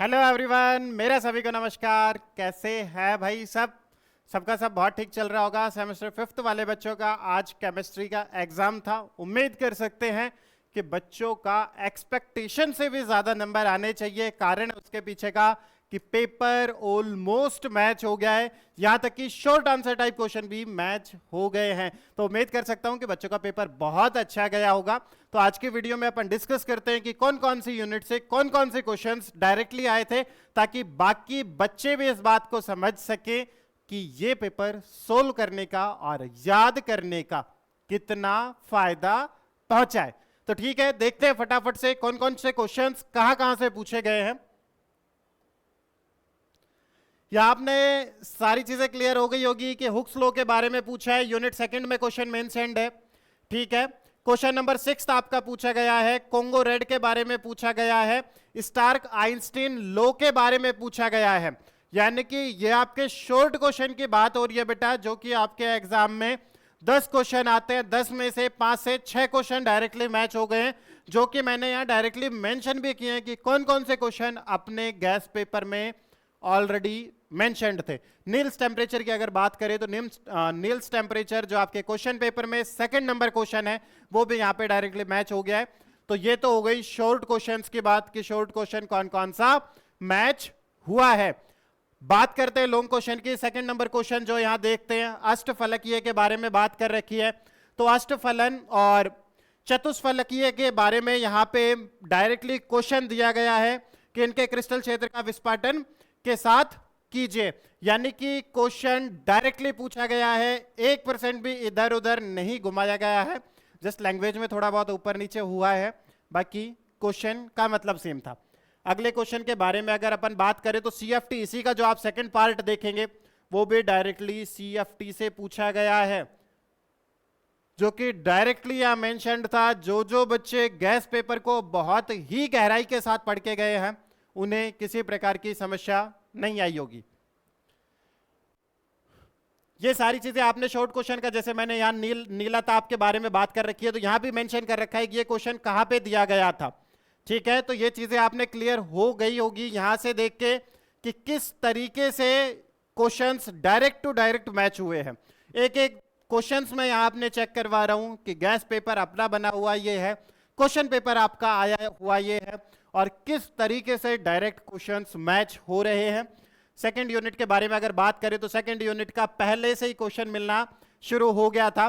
Hello everyone, मेरा सभी को नमस्कार। कैसे है भाई सबका सब बहुत ठीक चल रहा होगा। सेमेस्टर 5th वाले बच्चों का आज केमिस्ट्री का एग्जाम था। उम्मीद कर सकते हैं कि बच्चों का एक्सपेक्टेशन से भी ज्यादा नंबर आने चाहिए। कारण उसके पीछे का कि पेपर ऑलमोस्ट मैच हो गया है, यहां तक कि शॉर्ट आंसर टाइप क्वेश्चन भी मैच हो गए हैं। तो उम्मीद कर सकता हूं कि बच्चों का पेपर बहुत अच्छा गया होगा। तो आज की वीडियो में अपन डिस्कस करते हैं कि कौन कौन सी यूनिट से कौन कौन से क्वेश्चंस डायरेक्टली आए थे, ताकि बाकी बच्चे भी इस बात को समझ सके कि ये पेपर सोल्व करने का और याद करने का कितना फायदा पहुंचा है। तो ठीक है, देखते हैं फटाफट से कौन कौन से क्वेश्चंस कहां से पूछे गए हैं। या आपने सारी चीजें क्लियर हो गई होगी कि हुक्स लॉ के बारे में पूछा है। यूनिट सेकंड में क्वेश्चन मेंशन्ड है। ठीक है, क्वेश्चन नंबर 6 आपका पूछा गया है। कोंगो रेड के बारे में पूछा गया है। स्टार्क आइंस्टीन लॉ के बारे में पूछा गया है। यानी कि ये आपके शॉर्ट क्वेश्चन की बात हो रही है बेटा, जो कि आपके एग्जाम में 10 क्वेश्चन आते हैं। 10 में से 5 से 6 क्वेश्चन डायरेक्टली मैच हो गए हैं, जो कि मैंने यहाँ डायरेक्टली मेंशन भी किए हैं कि कौन कौन से क्वेश्चन अपने गैस पेपर में ऑलरेडी मेंशन्ड थे। नील्स टेम्परेचर की अगर बात करें तो नील्स टेम्परेचर जो आपके क्वेश्चन पेपर में सेकंड नंबर क्वेश्चन है, वो भी यहाँ पे डायरेक्टली मैच हो गया है। तो ये तो हो गई शॉर्ट क्वेश्चंस की बात कि शॉर्ट क्वेश्चन कौन कौन सा मैच हुआ है। बात करते हैं लॉन्ग क्वेश्चन की। सेकंड नंबर क्वेश्चन जो यहां देखते हैं, अष्टफलकीय के बारे में बात कर रखी है। तो अष्टफलन और चतुष्फलकीय के बारे में यहां पे डायरेक्टली क्वेश्चन दिया गया है कि इनके क्रिस्टल क्षेत्र का विस्पाटन के साथ कीजिए। यानी कि क्वेश्चन डायरेक्टली पूछा गया है, 1% भी इधर उधर नहीं घुमाया गया है। जस्ट लैंग्वेज में थोड़ा बहुत ऊपर नीचे हुआ है, बाकी क्वेश्चन का मतलब सेम था। अगले क्वेश्चन के बारे में अगर अपन बात करें तो सीएफटी, इसी का जो आप सेकंड पार्ट देखेंगे वो भी डायरेक्टली सीएफटी से पूछा गया है, जो कि डायरेक्टली यहां मेंशन्ड था। जो बच्चे गैस पेपर को बहुत ही गहराई के साथ पढ़ के गए हैं, उन्हें किसी प्रकार की समस्या नहीं आई होगी। ये सारी चीजें आपने शॉर्ट क्वेश्चन का, जैसे मैंने यहां नीला ताप के बारे में बात कर रखी है, तो यहां भी मेंशन कर रखा है कि ये क्वेश्चन कहां पे दिया गया था। ठीक है, तो ये चीजें आपने क्लियर हो गई होगी यहां से देख के कि किस तरीके से questions direct to direct match हुए हैं। एक एक क्वेश्चंस में यहां आपने चेक करवा रहा हूं कि गैस पेपर अपना बना हुआ ये है, क्वेश्चन पेपर आपका आया हुआ ये है, और किस तरीके से डायरेक्ट क्वेश्चंस मैच हो रहे हैं। सेकंड यूनिट के बारे में अगर बात करें तो सेकंड यूनिट का पहले से ही क्वेश्चन मिलना शुरू हो गया था।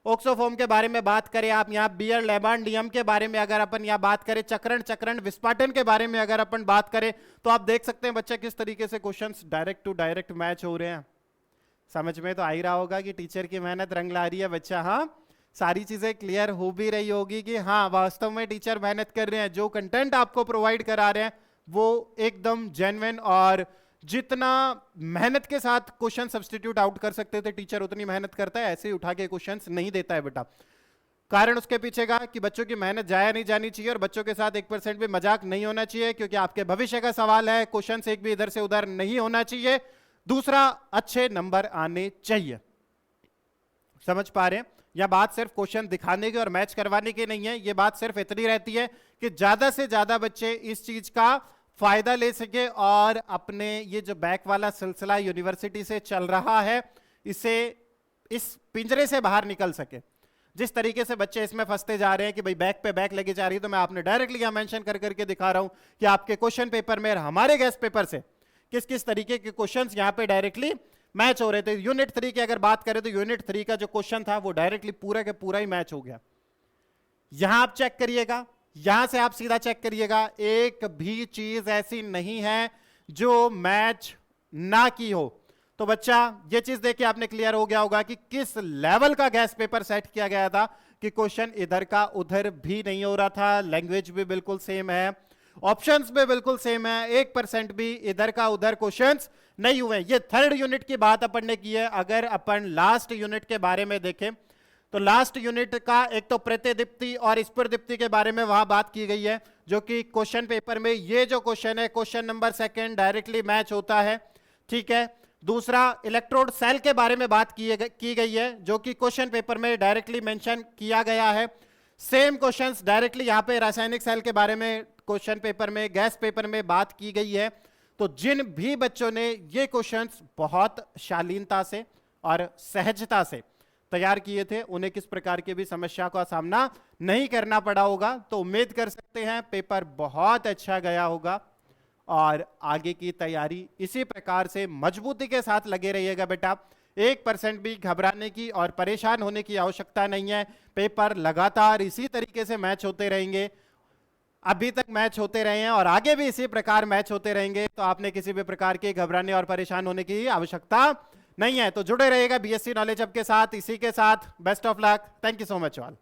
ऑक्सोफॉर्म के बारे में बात करें आप, यहाँ बियर लेबान नियम के बारे में अगर अपन यहाँ बात करें, चक्रण विस्पाटन के बारे में अगर अपन बात करें, तो आप देख सकते हैं बच्चे किस तरीके से questions direct to direct match हो रहे हैं। समझ में तो आ ही रहा होगा कि टीचर की मेहनत रंग ला रही है बच्चा। हाँ, सारी चीजें क्लियर हो भी रही होगी कि हाँ वास्तव में टीचर मेहनत कर रहे हैं, जो कंटेंट आपको प्रोवाइड करा रहे हैं वो एकदम जेन्युइन, और जितना मेहनत के साथ क्वेश्चन सब्स्टिट्यूट आउट कर सकते थे टीचर, उतनी मेहनत करता है। ऐसे ही उठा के क्वेश्चंस नहीं देता है बेटा। कारण उसके पीछे का कि बच्चों की मेहनत जाया नहीं जानी चाहिए, और बच्चों के साथ 1% भी मजाक नहीं होना चाहिए, क्योंकि आपके भविष्य का सवाल है। क्वेश्चन एक भी इधर से उधर नहीं होना चाहिए। दूसरा, अच्छे नंबर आने चाहिए। समझ पा रहे हैं? यह बात सिर्फ क्वेश्चन दिखाने की और मैच करवाने की नहीं है। यह बात सिर्फ इतनी रहती है कि ज्यादा से ज्यादा बच्चे इस चीज का फायदा ले सके और अपने ये जो बैक वाला सिलसिला यूनिवर्सिटी से चल रहा है, इसे इस पिंजरे से बाहर निकल सके। जिस तरीके से बच्चे इसमें फंसते जा रहे हैं कि भाई बैक पे बैक लगी जा रही है, तो मैं आपने डायरेक्टली यहां मेंशन कर करके दिखा रहा हूं कि आपके क्वेश्चन पेपर में हमारे गैस पेपर से किस किस तरीके के क्वेश्चंस यहां पे डायरेक्टली मैच हो रहे थे। यूनिट 3 की अगर बात करें तो यूनिट 3 का जो क्वेश्चन था वो डायरेक्टली पूरा के पूरा ही मैच हो गया। यहां आप चेक करिएगा, यहां से आप सीधा चेक करिएगा, एक भी चीज ऐसी नहीं है जो मैच ना की हो। तो बच्चा ये चीज देख के आपने क्लियर हो गया होगा कि किस लेवल का गैस पेपर सेट किया गया था, कि क्वेश्चन इधर का उधर भी नहीं हो रहा था, लैंग्वेज भी बिल्कुल सेम है, ऑप्शंस भी बिल्कुल सेम है, 1% भी इधर का उधर क्वेश्चंस नहीं हुए। ये थर्ड यूनिट की बात अपन ने की है। अगर अपन लास्ट यूनिट के बारे में देखें तो लास्ट यूनिट का एक तो प्रतिदीप्ति और स्फुरदीप्ति के बारे में वहां बात की गई है, जो कि क्वेश्चन पेपर में ये जो क्वेश्चन है, क्वेश्चन नंबर 2 डायरेक्टली मैच होता है। ठीक है, दूसरा इलेक्ट्रोड सेल के बारे में बात की गई है, जो कि क्वेश्चन पेपर में डायरेक्टली मेंशन किया गया है। सेम क्वेश्चंस डायरेक्टली यहां पे रासायनिक सेल के बारे में क्वेश्चन पेपर में, गैस पेपर में बात की गई है। तो जिन भी बच्चों ने ये क्वेश्चंस बहुत शालीनता से और सहजता से तैयार किए थे, उन्हें किस प्रकार की भी समस्या का सामना नहीं करना पड़ा होगा। तो उम्मीद कर सकते हैं पेपर बहुत अच्छा गया होगा और आगे की तैयारी इसी प्रकार से मजबूती के साथ लगे रहिएगा बेटा। 1% भी घबराने की और परेशान होने की आवश्यकता नहीं है। पेपर लगातार इसी तरीके से मैच होते रहेंगे, अभी तक मैच होते रहे हैं और आगे भी इसी प्रकार मैच होते रहेंगे। तो आपने किसी भी प्रकार के घबराने और परेशान होने की आवश्यकता नहीं है। तो जुड़े रहिएगा बीएससी नॉलेज हब के साथ। इसी के साथ best of luck. Thank you so much all.